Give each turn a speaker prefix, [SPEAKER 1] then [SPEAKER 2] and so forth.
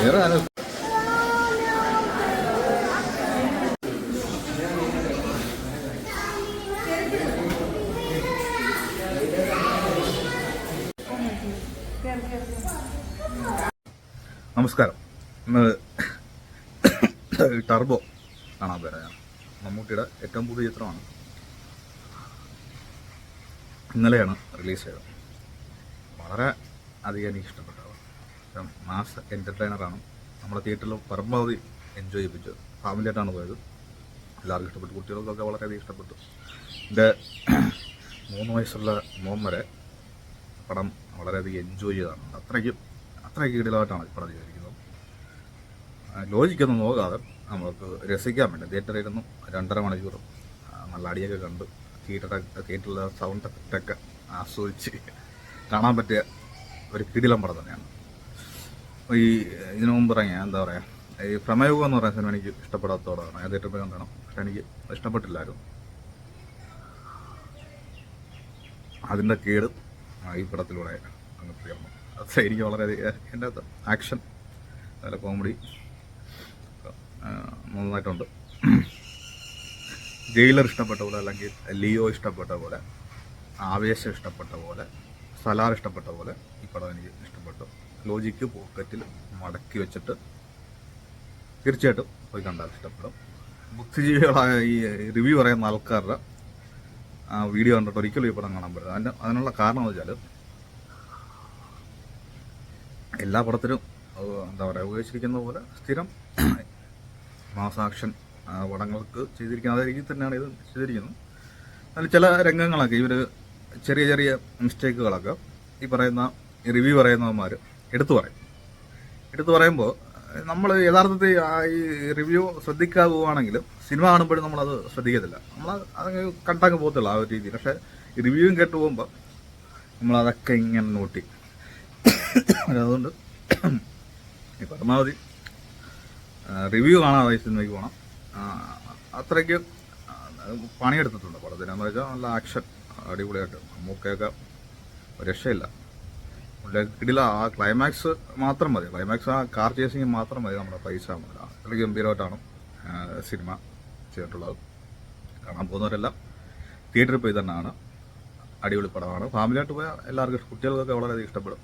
[SPEAKER 1] വേറെ നമസ്കാരം. ഇന്ന് ടർബോ കാണാൻ പേരാണ്. മമ്മൂട്ടിയുടെ ഏറ്റവും പുതിയ ചിത്രമാണ്. ഇന്നലെയാണ് റിലീസ് ചെയ്തത്. വളരെ അധികം എനിക്ക് ഇഷ്ടപ്പെട്ടത്. മാസ് എൻ്റർടൈനറാണ്. നമ്മുടെ തിയേറ്ററിൽ പരമാവധി എൻജോയ് ചെയ്യിപ്പിച്ചത്. ഫാമിലിയായിട്ടാണ് പോയത്. എല്ലാവർക്കും ഇഷ്ടപ്പെട്ടു. കുട്ടികൾക്കൊക്കെ വളരെയധികം ഇഷ്ടപ്പെട്ടു. എൻ്റെ 3 വയസ്സുള്ള മോൻ വരെ പടം വളരെയധികം എൻജോയ് ചെയ്തതാണ്. അത്രയ്ക്ക് ഇടലായിട്ടാണ് ഈ പടം ചെയ്തിരിക്കുന്നത്. ലോജിക്കൊന്നും നോക്കാതെ നമുക്ക് രസിക്കാൻ വേണ്ടി തിയേറ്ററിൽ ഇരുന്നും 2.5 മണിക്കൂർ നല്ല അടിയൊക്കെ കണ്ട് തിയേറ്ററിലെ സൗണ്ട് എഫക്റ്റൊക്കെ ആസ്വദിച്ച് കാണാൻ പറ്റിയ ഒരു കിടിലം പടം തന്നെയാണ്. ഇതിനു മുമ്പ് ഇറങ്ങിയ എന്താ പറയുക, ഈ പ്രമേയുഗം എന്ന് പറയുന്ന സിനിമ എനിക്ക് ഇഷ്ടപ്പെടാത്തതോടാണ് ഞാൻ തിയേറ്ററിൽ പോയി കണ്ടണം. പക്ഷെ എനിക്ക് ഇഷ്ടപ്പെട്ടില്ലായിരുന്നു. അതിൻ്റെ കേട് ഈ പടത്തിലൂടെ അങ്ങ് തീർന്നു. അത് എനിക്ക് വളരെയധികം എൻ്റെ അകത്ത് ആക്ഷൻ, നല്ല കോമഡി നന്നായിട്ടുണ്ട്. ജയിലർ ഇഷ്ടപ്പെട്ട പോലെ, അല്ലെങ്കിൽ ലിയോ ഇഷ്ടപ്പെട്ട പോലെ, ആവേശം ഇഷ്ടപ്പെട്ട പോലെ, സലാർ ഇഷ്ടപ്പെട്ട പോലെ ഈ പടം എനിക്ക് ഇഷ്ടപ്പെട്ടു. ലോജിക്ക് പോക്കറ്റിൽ മടക്കി വെച്ചിട്ട് തീർച്ചയായിട്ടും പോയി കണ്ടാൽ ഇഷ്ടപ്പെടും. ബുദ്ധിജീവികളായ ഈ റിവ്യൂ പറയുന്ന ആൾക്കാരുടെ വീഡിയോ കണ്ടിട്ട് ഒരിക്കലും ഈ പടം കാണാൻ പറ്റില്ല. അതിനുള്ള കാരണം എന്ന് വെച്ചാൽ എല്ലാ പടത്തിലും എന്താ പറയുക, ഉപയോഗിച്ചിരിക്കുന്ന പോലെ സ്ഥിരം മാസ് ആക്ഷൻ പടങ്ങൾക്ക് ചെയ്തിരിക്കുന്ന അതേ രീതിയിൽ തന്നെയാണ് ഇത് ചെയ്തിരിക്കുന്നത്. അതിൽ ചില രംഗങ്ങളൊക്കെ ഇവർ ചെറിയ ചെറിയ മിസ്റ്റേക്കുകളൊക്കെ ഈ പറയുന്ന റിവ്യൂ പറയുന്നവന്മാർ എടുത്തു പറയുമ്പോൾ നമ്മൾ യഥാർത്ഥത്തിൽ ഈ റിവ്യൂ ശ്രദ്ധിക്കാതെ പോവുകയാണെങ്കിൽ സിനിമ കാണുമ്പോഴും നമ്മളത് ശ്രദ്ധിക്കത്തില്ല. നമ്മൾ അതങ്ങ് കണ്ടങ്ങ് പോകത്തുള്ളൂ ആ ഒരു രീതിയിൽ. പക്ഷേ ഈ റിവ്യൂവും കേട്ട് പോകുമ്പോൾ നമ്മളതൊക്കെ ഇങ്ങനെ നോട്ടി. അതുകൊണ്ട് ഈ പരമാവധി റിവ്യൂ കാണാതെ ഈ സിനിമയ്ക്ക് പോകണം. അത്രയ്ക്ക് പണിയെടുത്തിട്ടുണ്ട് പടത്തിന്. എന്ന് വെച്ചാൽ നല്ല ആക്ഷൻ അടിപൊളിയായിട്ട് നമുക്കൊക്കെ രക്ഷയില്ല. കിടില ആ ക്ലൈമാക്സ് മാത്രം മതി. ക്ലൈമാക്സ് ആ കാർ ചേസിങ് മാത്രം മതി നമ്മുടെ പൈസ. അത്രയ്ക്ക് ഗംഭീരമായിട്ടാണ് സിനിമ ചെയ്തിട്ടുള്ളത്. കാണാൻ പോകുന്നവരെല്ലാം തിയേറ്ററിൽ പോയി തന്നെയാണ്. അടിപൊളി പടമാണ്. ഫാമിലിയായിട്ട് പോയാൽ എല്ലാവർക്കും കുട്ടികൾക്കൊക്കെ വളരെയധികം ഇഷ്ടപ്പെടും.